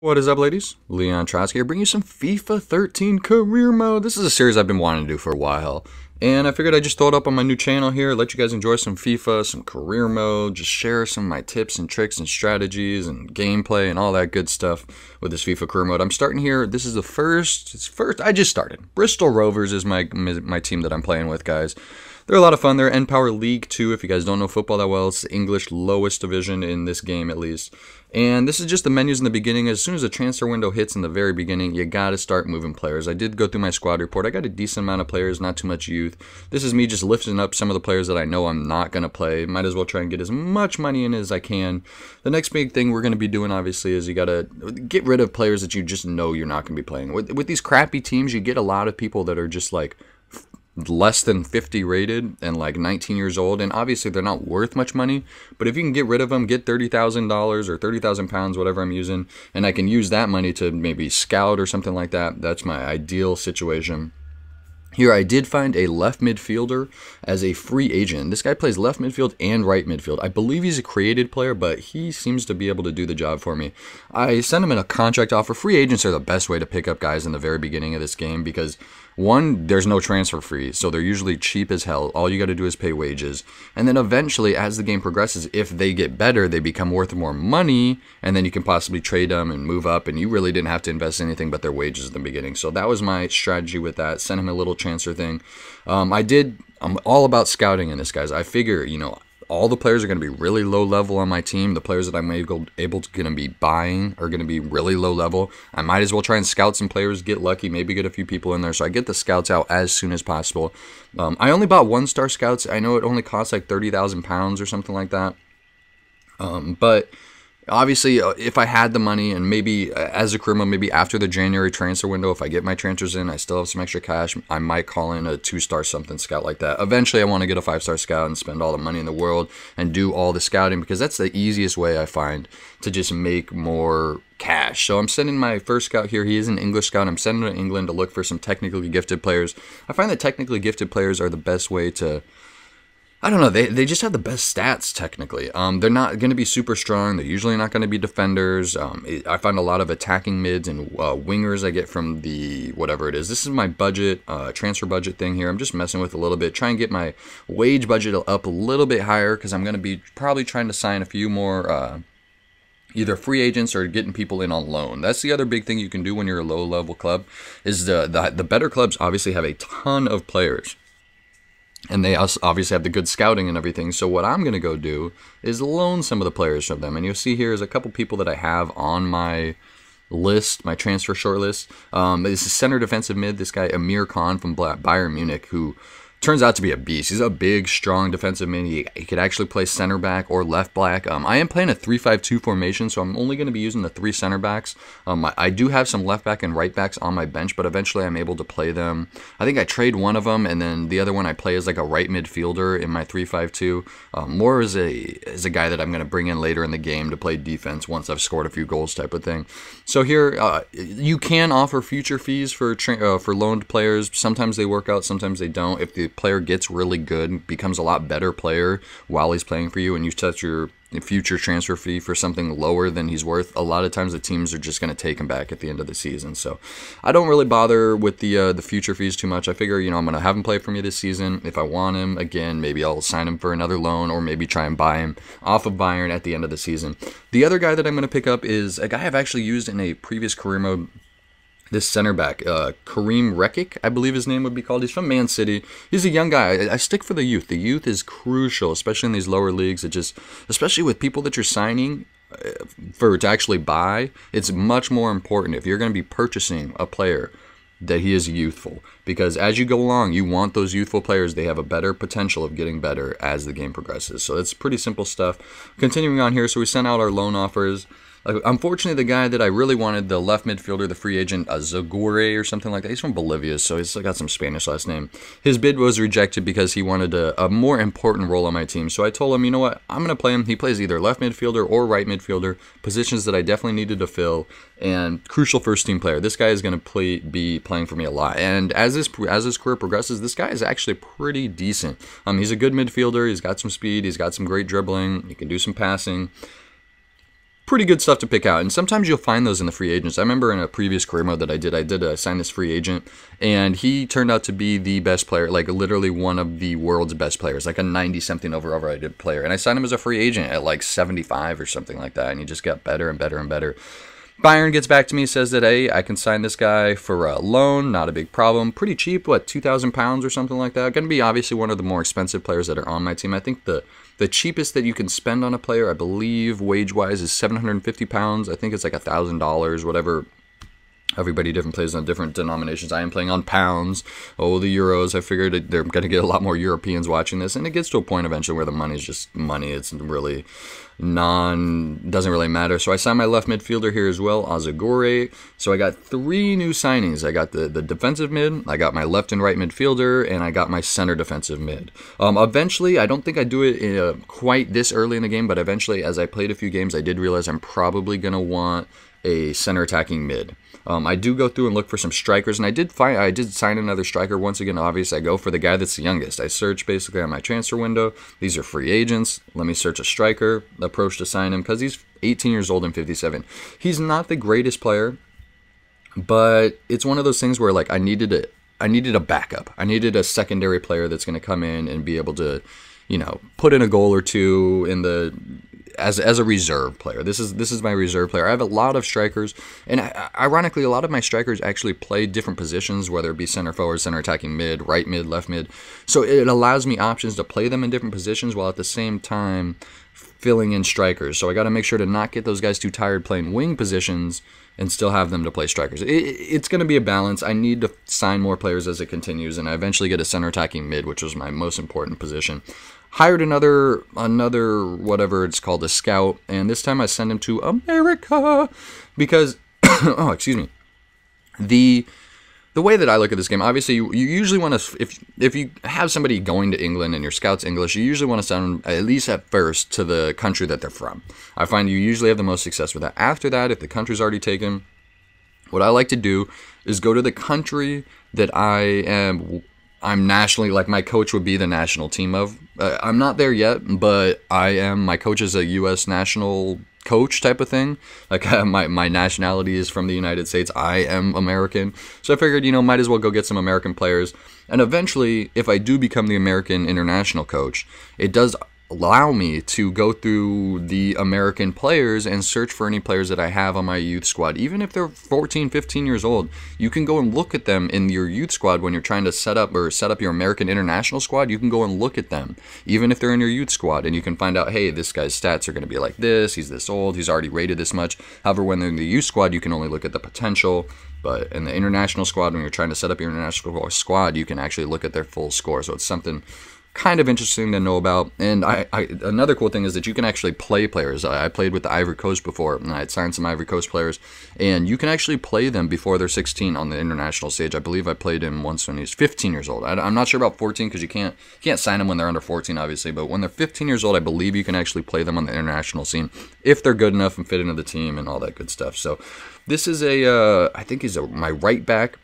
What is up, ladies? Leon Trotsky here, bringing you some FIFA 13 career mode. This is a series I've been wanting to do for a while, and I figured I'd just throw it up on my new channel here, let you guys enjoy some FIFA, some career mode, just share some of my tips and tricks and strategies and gameplay and all that good stuff with this FIFA career mode. I'm starting here. This is the first. I just started. Bristol Rovers is my team that I'm playing with, guys. They're a lot of fun. They're N-Power League 2. If you guys don't know football that well, it's the English lowest division in this game, at least. And this is just the menus in the beginning. As soon as the transfer window hits in the very beginning, you got to start moving players. I did go through my squad report. I got a decent amount of players, not too much youth. This is me just lifting up some of the players that I know I'm not going to play. Might as well try and get as much money in as I can. The next big thing we're going to be doing, obviously, is you got to get rid of players that you just know you're not going to be playing. With these crappy teams, you get a lot of people that are just like less than 50 rated and like 19 years old, and obviously they're not worth much money, but if you can get rid of them, get $30,000 or 30,000 pounds, whatever I'm using, and I can use that money to maybe scout or something like that, that's my ideal situation. Here I did find a left midfielder as a free agent. This guy plays left midfield and right midfield. I believe he's a created player, but he seems to be able to do the job for me. I sent him in a contract offer. Free agents are the best way to pick up guys in the very beginning of this game because, one, there's no transfer fee, so they're usually cheap as hell. All you got to do is pay wages. And then eventually, as the game progresses, if they get better, they become worth more money, and then you can possibly trade them and move up, and you really didn't have to invest anything but their wages in the beginning. So that was my strategy with that. Sent him a little transfer thing. I'm all about scouting in this, guys. I figure, all the players are going to be really low level on my team. The players that I'm able to be buying are going to be really low level. I might as well try and scout some players, get lucky, maybe get a few people in there. So I get the scouts out as soon as possible. I only bought 1-star scouts. I know it only costs like 30,000 pounds or something like that. But obviously, if I had the money and maybe as a criminal, maybe after the January transfer window, if I get my transfers in, I still have some extra cash, I might call in a 2-star something scout like that. Eventually, I want to get a 5-star scout and spend all the money in the world and do all the scouting because that's the easiest way I find to just make more cash. So I'm sending my first scout here. He is an English scout. I'm sending him to England to look for some technically gifted players. I find that technically gifted players are the best way to, I don't know, they just have the best stats, technically. They're not going to be super strong. They're usually not going to be defenders. I find a lot of attacking mids and wingers I get from the, whatever it is. This is my budget, transfer budget thing here. I'm just messing with a little bit, trying to get my wage budget up a little bit higher because I'm going to be probably trying to sign a few more either free agents or getting people in on loan. That's the other big thing you can do when you're a low-level club is the better clubs obviously have a ton of players. And they obviously have the good scouting and everything. So what I'm going to go do is loan some of the players from them. And you'll see here is a couple people that I have on my list, my transfer short list. This is center defensive mid, this guy Amir Khan from Bayern Munich, who turns out to be a beast. He's a big, strong defensive mid. He could actually play center back or left back. I am playing a 3-5-2 formation, so I'm only going to be using the 3 center backs. I do have some left back and right backs on my bench, but eventually I'm able to play them. I think I trade one of them, and then the other one I play as like a right midfielder in my 3-5-2. More as a guy that I'm going to bring in later in the game to play defense once I've scored a few goals type of thing. So here, you can offer future fees for loaned players. Sometimes they work out, sometimes they don't. If the player gets really good, becomes a lot better player while he's playing for you, and you set your future transfer fee for something lower than he's worth, a lot of times the teams are just going to take him back at the end of the season. So I don't really bother with the future fees too much. I figure, I'm going to have him play for me this season. If I want him again, maybe I'll sign him for another loan or maybe try and buy him off of Bayern at the end of the season. The other guy that I'm going to pick up is a guy I've actually used in a previous career mode. This center back, Kareem Rekic, I believe his name would be called. He's from Man City. He's a young guy. I stick for the youth. The youth is crucial, especially in these lower leagues. Especially with people that you're signing to actually buy, it's much more important if you're going to be purchasing a player that he is youthful. Because as you go along, you want those youthful players. They have a better potential of getting better as the game progresses. So it's pretty simple stuff. Continuing on here, so we sent out our loan offers. Unfortunately, the guy that I really wanted, the left midfielder, the free agent, Zagure or something like that, he's from Bolivia, so he's got some Spanish last name. His bid was rejected because he wanted a more important role on my team. So I told him, you know what, I'm going to play him. He plays either left midfielder or right midfielder, positions that I definitely needed to fill, and crucial first-team player. This guy is going to be playing for me a lot. And as his career progresses, this guy is actually pretty decent. He's a good midfielder. He's got some speed. He's got some great dribbling. He can do some passing. pretty good stuff to pick out. And sometimes you'll find those in the free agents. I remember in a previous career mode that I did sign this free agent, and he turned out to be the best player, like literally one of the world's best players, like a 90-something overrated player. And I signed him as a free agent at like 75 or something like that, and he just got better and better and better. Bayern gets back to me, says that, hey, I can sign this guy for a loan, not a big problem. Pretty cheap, what, £2,000 or something like that? Going to be obviously one of the more expensive players that are on my team. I think the cheapest that you can spend on a player, I believe, wage-wise, is £750. I think it's like $1,000, whatever. Everybody different plays on different denominations. I am playing on pounds. Oh, the euros. I figured they're going to get a lot more Europeans watching this, and it gets to a point eventually where the money's just money. It's really doesn't really matter. So I signed my left midfielder here as well, Azagore. So I got 3 new signings. I got the defensive mid, I got my left and right midfielder, and I got my center defensive mid. Eventually, I don't think I do it quite this early in the game, but eventually, as I played a few games, I did realize I'm probably going to want a center attacking mid. I do go through and look for some strikers, and I did sign another striker. Once again, obviously, I go for the guy that's the youngest. I search basically on my transfer window. These are free agents. Let me search a striker, approach to sign him, because he's 18 years old and 57. He's not the greatest player, but it's one of those things where like I needed a backup. I needed a secondary player that's going to come in and be able to, put in a goal or two in the as a reserve player. This is my reserve player. I have a lot of strikers, and ironically, a lot of my strikers actually play different positions, whether it be center forward, center attacking mid, right mid, left mid. So it allows me options to play them in different positions while at the same time filling in strikers. So I got to make sure to not get those guys too tired playing wing positions and still have them to play strikers. It's going to be a balance. I need to sign more players as it continues, and I eventually get a center attacking mid, which was my most important position. Hired another whatever it's called, a scout, and this time I sent him to America because oh, excuse me. The way that I look at this game, obviously you usually want to, if you have somebody going to England and your scout's English, you usually want to send them at least at first to the country that they're from. I find you usually have the most success with that. After that, if the country's already taken, what I like to do is go to the country that I'm nationally, like my coach would be the national team of. I'm not there yet, but my coach is a U.S. national coach type of thing. Like my nationality is from the United States. I am American. So I figured, might as well go get some American players. And eventually, if I do become the American international coach, it does allow me to go through the American players and search for any players that I have on my youth squad. Even if they're 14, 15 years old, you can go and look at them in your youth squad when you're trying to set up your American international squad. You can go and look at them, even if they're in your youth squad, and you can find out, hey, this guy's stats are going to be like this, he's this old, he's already rated this much. However, when they're in the youth squad, you can only look at the potential. But in the international squad, when you're trying to set up your international squad, you can actually look at their full score. So it's something kind of interesting to know about. And another cool thing is that you can actually play players. I played with the Ivory Coast before, and I had signed some Ivory Coast players, and you can actually play them before they're 16 on the international stage. I believe I played him once when he's 15 years old. I'm not sure about 14 because you can't sign them when they're under 14, obviously, but when they're 15 years old, I believe you can actually play them on the international scene if they're good enough and fit into the team and all that good stuff. So this is I think he's my right back.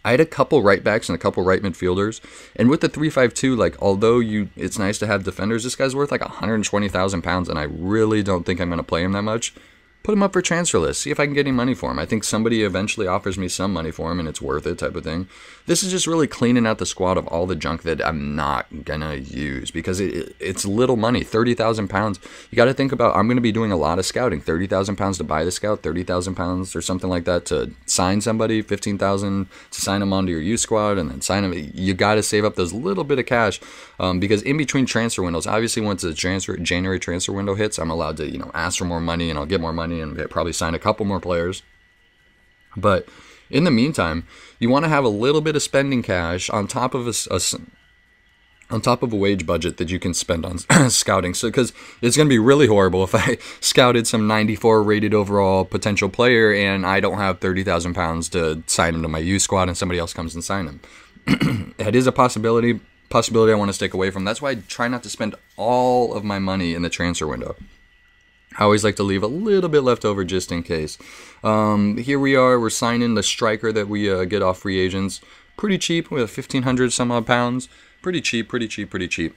I had a couple right backs and a couple right midfielders, and with the 3-5-2, like although it's nice to have defenders, this guy's worth like £120,000, and I really don't think I'm going to play him that much. Put him up for transfer list, see if I can get any money for him. I think somebody eventually offers me some money for him, and it's worth it type of thing. This is just really cleaning out the squad of all the junk that I'm not going to use because it's little money, £30,000. You got to think about, I'm going to be doing a lot of scouting, £30,000 to buy the scout, £30,000 or something like that to sign somebody, $15,000 to sign them onto your youth squad, and then sign them. You got to save up those little bit of cash because in between transfer windows, obviously once the January transfer window hits, I'm allowed to ask for more money, and I'll get more money and probably sign a couple more players. But in the meantime, you want to have a little bit of spending cash on top of a wage budget that you can spend on scouting. So because it's going to be really horrible if I scouted some 94 rated overall potential player and I don't have £30,000 to sign him to my youth squad and somebody else comes and sign him. It is a possibility I want to stick away from. That's why I try not to spend all of my money in the transfer window. I always like to leave a little bit left over just in case. Here we are. We're signing the striker that we get off free agents. Pretty cheap. We have 1,500 some odd pounds. pretty cheap, pretty cheap, pretty cheap.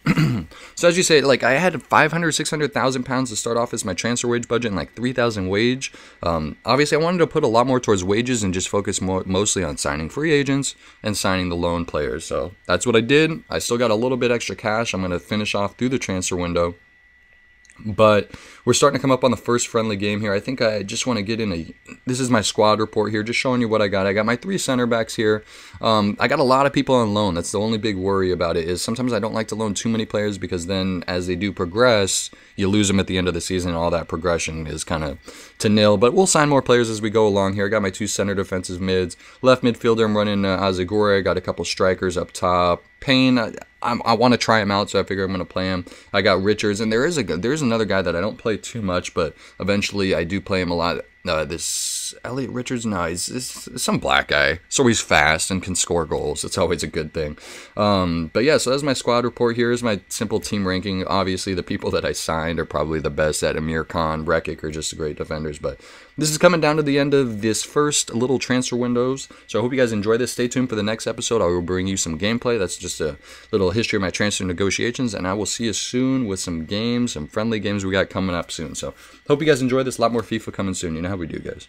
So as you say, like I had 500, 600,000 pounds to start off as my transfer wage budget and like 3,000 wage. Obviously, I wanted to put a lot more towards wages and just focus mostly on signing free agents and signing the loan players. So that's what I did. I still got a little bit extra cash. I'm going to finish off through the transfer window. But we're starting to come up on the first friendly game here. I think I just want to get in this is my squad report here, just showing you what I got. I got my 3 center backs here. I got a lot of people on loan. That's the only big worry about it, is sometimes I don't like to loan too many players, because then as they do progress, you lose them at the end of the season, and all that progression is kind of to nil. But we'll sign more players as we go along here. I got my 2 center defensive mids. Left midfielder, I'm running Azagore. I got a couple strikers up top. Payne, I want to try him out, so I figure I'm going to play him. I got Richards, and there's another guy that I don't play too much, but eventually I do play him a lot. This Elliot Richards, no, he's some black guy, so he's fast and can score goals. It's always a good thing. But yeah, so that's my squad report. Here's my simple team ranking. Obviously, the people that I signed are probably the best. At Amir Khan, Rekic are just great defenders. But this is coming down to the end of this first little transfer windows. So I hope you guys enjoy this. Stay tuned for the next episode. I will bring you some gameplay. That's just a little history of my transfer negotiations, and I will see you soon with some games, some friendly games we got coming up soon. So hope you guys enjoy this. A lot more FIFA coming soon. You know how we do, guys.